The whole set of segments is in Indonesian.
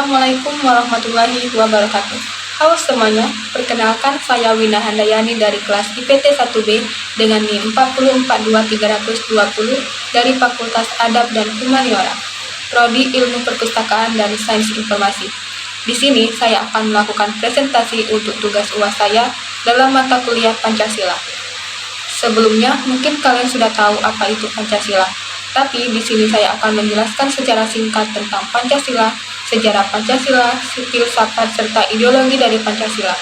Assalamualaikum warahmatullahi wabarakatuh. Halo semuanya, perkenalkan saya Wina Handayani dari kelas IPT 1B dengan NIM 442.320 dari Fakultas Adab dan Humaniora, Prodi Ilmu Perpustakaan dan Sains Informasi. Di sini saya akan melakukan presentasi untuk tugas UAS saya dalam mata kuliah Pancasila. Sebelumnya, mungkin kalian sudah tahu apa itu Pancasila. Tapi di sini saya akan menjelaskan secara singkat tentang Pancasila, sejarah Pancasila, filsafat serta ideologi dari Pancasila.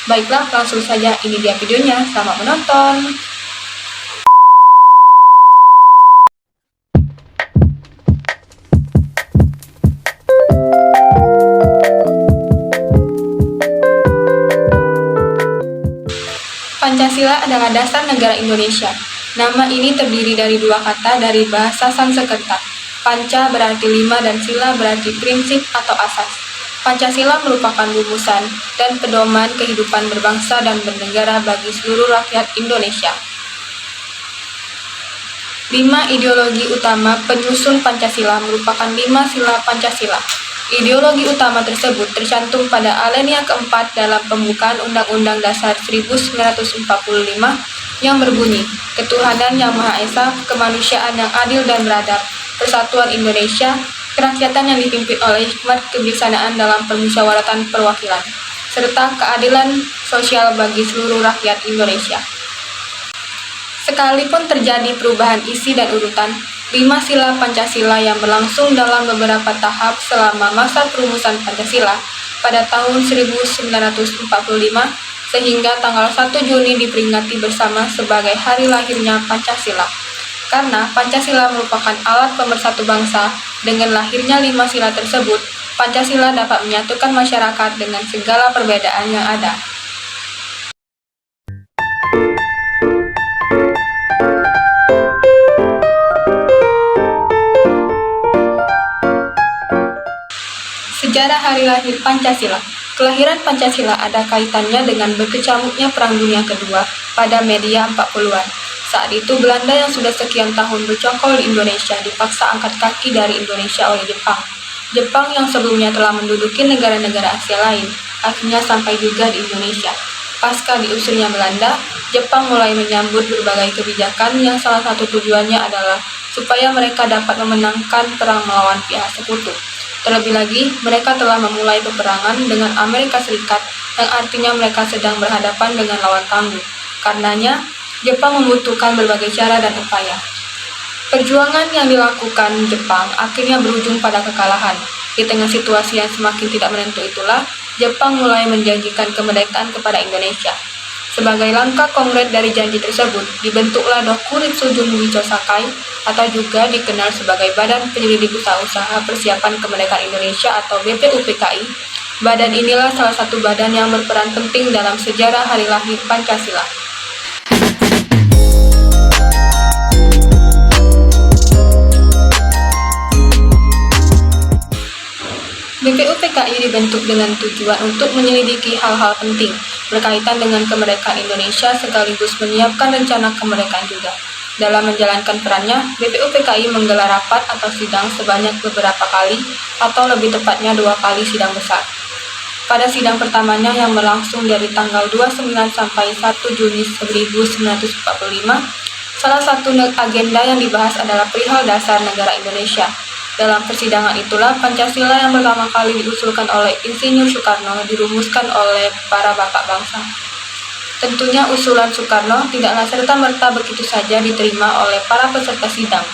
Baiklah, langsung saja ini dia videonya. Selamat menonton. Pancasila adalah dasar negara Indonesia. Nama ini terdiri dari dua kata dari bahasa Sanskerta. Panca berarti lima dan sila berarti prinsip atau asas. Pancasila merupakan rumusan dan pedoman kehidupan berbangsa dan bernegara bagi seluruh rakyat Indonesia. 5 ideologi utama penyusun Pancasila merupakan 5 sila Pancasila. Ideologi utama tersebut tercantum pada alinea keempat dalam pembukaan Undang-Undang Dasar 1945 yang berbunyi, Ketuhanan Yang Maha Esa, kemanusiaan yang adil dan beradab, persatuan Indonesia, kerakyatan yang dipimpin oleh hikmat kebijaksanaan dalam permusyawaratan perwakilan, serta keadilan sosial bagi seluruh rakyat Indonesia. Sekalipun terjadi perubahan isi dan urutan, 5 sila Pancasila yang berlangsung dalam beberapa tahap selama masa perumusan Pancasila pada tahun 1945 sehingga tanggal 1 Juni diperingati bersama sebagai hari lahirnya Pancasila. Karena Pancasila merupakan alat pemersatu bangsa, dengan lahirnya 5 sila tersebut, Pancasila dapat menyatukan masyarakat dengan segala perbedaan yang ada. Sejarah hari lahir Pancasila. Kelahiran Pancasila ada kaitannya dengan berkecamuknya Perang Dunia Kedua pada media 40-an. Saat itu Belanda yang sudah sekian tahun bercokol di Indonesia dipaksa angkat kaki dari Indonesia oleh Jepang. Jepang yang sebelumnya telah menduduki negara-negara Asia lain, akhirnya sampai juga di Indonesia. Pasca diusirnya Belanda, Jepang mulai menyambut berbagai kebijakan yang salah satu tujuannya adalah supaya mereka dapat memenangkan perang melawan pihak sekutu. Terlebih lagi, mereka telah memulai peperangan dengan Amerika Serikat yang artinya mereka sedang berhadapan dengan lawan tangguh. Karenanya, Jepang membutuhkan berbagai cara dan upaya. Perjuangan yang dilakukan Jepang akhirnya berujung pada kekalahan. Di tengah situasi yang semakin tidak menentu itulah, Jepang mulai menjanjikan kemerdekaan kepada Indonesia. Sebagai langkah konkret dari janji tersebut, dibentuklah Dokuritsu Junwicho Sakai atau juga dikenal sebagai Badan Penyelidik Usaha-Usaha Persiapan Kemerdekaan Indonesia atau BPUPKI. Badan inilah salah satu badan yang berperan penting dalam sejarah hari lahir Pancasila. BPUPKI dibentuk dengan tujuan untuk menyelidiki hal-hal penting berkaitan dengan kemerdekaan Indonesia sekaligus menyiapkan rencana kemerdekaan juga. Dalam menjalankan perannya, BPUPKI menggelar rapat atau sidang sebanyak beberapa kali atau lebih tepatnya 2 kali sidang besar. Pada sidang pertamanya yang berlangsung dari tanggal 29 sampai 1 Juni 1945, salah satu agenda yang dibahas adalah perihal dasar negara Indonesia. Dalam persidangan itulah Pancasila yang pertama kali diusulkan oleh Insinyur Soekarno dirumuskan oleh para bapak bangsa. Tentunya usulan Soekarno tidaklah serta-merta begitu saja diterima oleh para peserta sidang.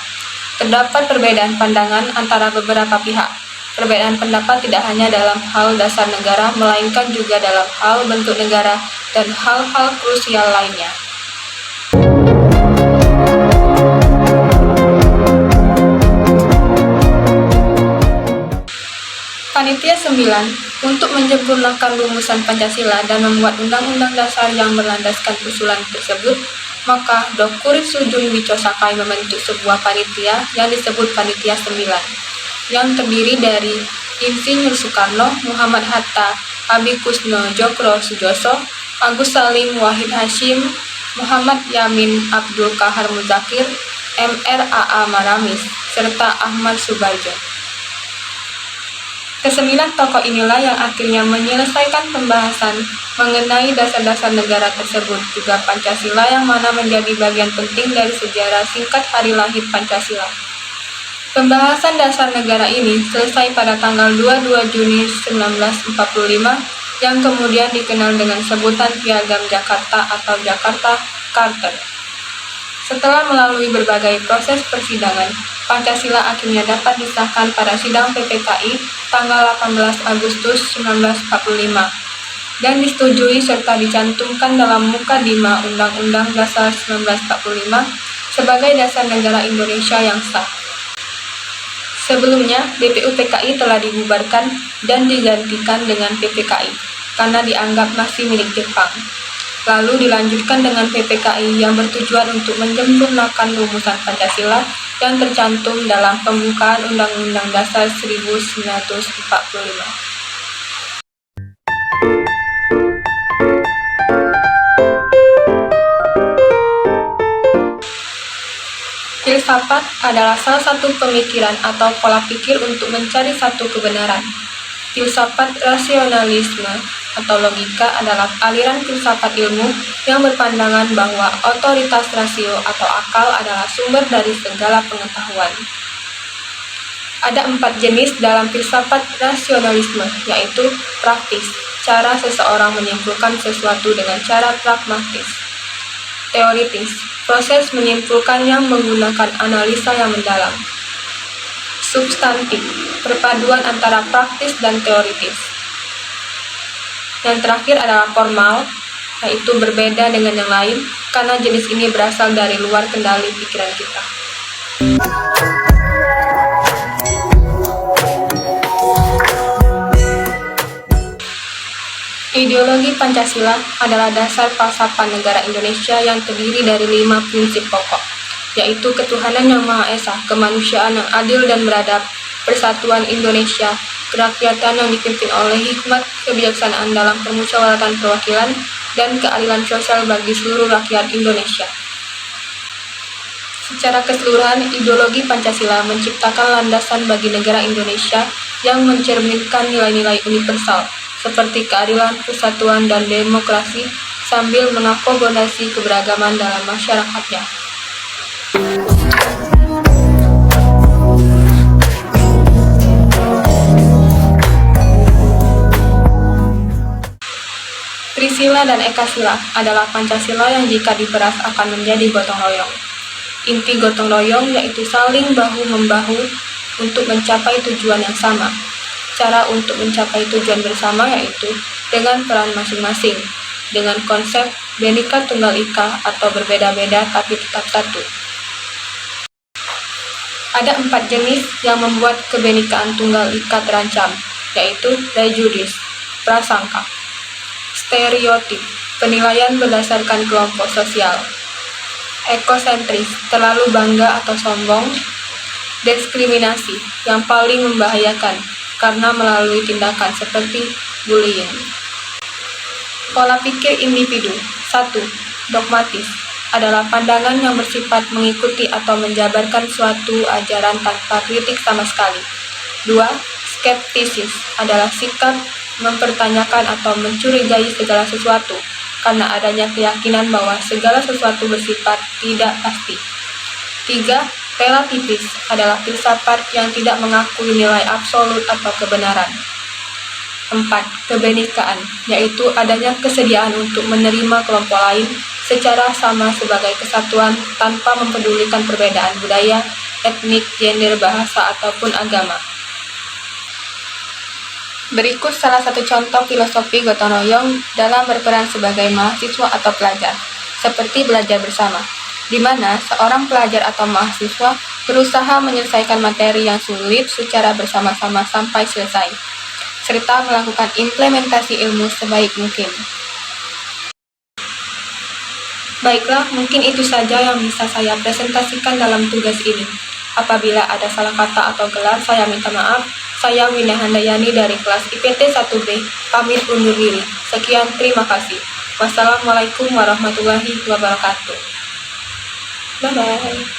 Terdapat perbedaan pandangan antara beberapa pihak. Perbedaan pendapat tidak hanya dalam hal dasar negara, melainkan juga dalam hal bentuk negara dan hal-hal krusial lainnya. Panitia 9 untuk menyempurnakan rumusan Pancasila dan membuat undang-undang dasar yang berlandaskan usulan tersebut, maka Dokuritsu Junwicho Sakai membentuk sebuah panitia yang disebut Panitia 9, yang terdiri dari Insinyur Soekarno, Muhammad Hatta, Abikusno Djokro Sujoso, Agus Salim, Wahid Hasyim, Muhammad Yamin Abdul Kahar Muzakir, MR A.A. Maramis, serta Ahmad Subarjo. Kesembilan tokoh inilah yang akhirnya menyelesaikan pembahasan mengenai dasar-dasar negara tersebut, juga Pancasila yang mana menjadi bagian penting dari sejarah singkat hari lahir Pancasila. Pembahasan dasar negara ini selesai pada tanggal 22 Juni 1945 yang kemudian dikenal dengan sebutan Piagam Jakarta atau Jakarta Charter. Setelah melalui berbagai proses persidangan, Pancasila akhirnya dapat disahkan pada sidang PPKI tanggal 18 Agustus 1945 dan disetujui serta dicantumkan dalam Mukadimah Undang-Undang Dasar 1945 sebagai dasar negara Indonesia yang sah. Sebelumnya, BPUPKI telah dibubarkan dan digantikan dengan PPKI karena dianggap masih milik Jepang. Lalu dilanjutkan dengan PPKI yang bertujuan untuk menyempurnakan rumusan Pancasila yang tercantum dalam pembukaan Undang-Undang Dasar 1945. Filsafat adalah salah satu pemikiran atau pola pikir untuk mencari satu kebenaran. Filsafat rasionalisme atau logika adalah aliran filsafat ilmu yang berpandangan bahwa otoritas rasio atau akal adalah sumber dari segala pengetahuan. Ada 4 jenis dalam filsafat rasionalisme, yaitu praktis, cara seseorang menyimpulkan sesuatu dengan cara pragmatis. Teoritis, proses menyimpulkan yang menggunakan analisa yang mendalam. Substantif, perpaduan antara praktis dan teoritis. Yang terakhir adalah formal, yaitu berbeda dengan yang lain karena jenis ini berasal dari luar kendali pikiran kita. Ideologi Pancasila adalah dasar falsafah negara Indonesia yang terdiri dari 5 prinsip pokok, yaitu ketuhanan yang Maha Esa, kemanusiaan yang adil dan beradab, persatuan Indonesia, kerakyatan yang dipimpin oleh hikmat, kebijaksanaan dalam permusyawaratan perwakilan, dan keadilan sosial bagi seluruh rakyat Indonesia. Secara keseluruhan, ideologi Pancasila menciptakan landasan bagi negara Indonesia yang mencerminkan nilai-nilai universal, seperti keadilan, persatuan, dan demokrasi, sambil mengakomodasi keberagaman dalam masyarakatnya. Trisila dan Ekasila adalah Pancasila yang jika diperas akan menjadi gotong royong. Inti gotong royong yaitu saling bahu-membahu untuk mencapai tujuan yang sama. Cara untuk mencapai tujuan bersama yaitu dengan peran masing-masing, dengan konsep Bhinneka Tunggal Ika atau berbeda-beda tapi tetap satu. Ada 4 jenis yang membuat kebenekaan Tunggal Ika terancam, yaitu prejudis, prasangka, stereotip, penilaian berdasarkan kelompok sosial, ekosentris, terlalu bangga atau sombong, diskriminasi, yang paling membahayakan karena melalui tindakan seperti bullying. Pola pikir individu. 1. Dogmatis adalah pandangan yang bersifat mengikuti atau menjabarkan suatu ajaran tanpa kritik sama sekali. 2. Skeptisis adalah sikap mempertanyakan atau mencurigai segala sesuatu karena adanya keyakinan bahwa segala sesuatu bersifat tidak pasti. 3. Relativis adalah filsafat yang tidak mengakui nilai absolut atau kebenaran. 4. Kebenekaan, yaitu adanya kesediaan untuk menerima kelompok lain secara sama sebagai kesatuan tanpa mempedulikan perbedaan budaya, etnik, gender, bahasa, ataupun agama. Berikut salah satu contoh filosofi gotong royong dalam berperan sebagai mahasiswa atau pelajar, seperti belajar bersama, di mana seorang pelajar atau mahasiswa berusaha menyelesaikan materi yang sulit secara bersama-sama sampai selesai, serta melakukan implementasi ilmu sebaik mungkin. Baiklah, mungkin itu saja yang bisa saya presentasikan dalam tugas ini. Apabila ada salah kata atau gelar, saya minta maaf. Saya Wina Handayani dari kelas IPT 1B, pamit undur diri. Sekian, terima kasih. Wassalamualaikum warahmatullahi wabarakatuh. Bye-bye.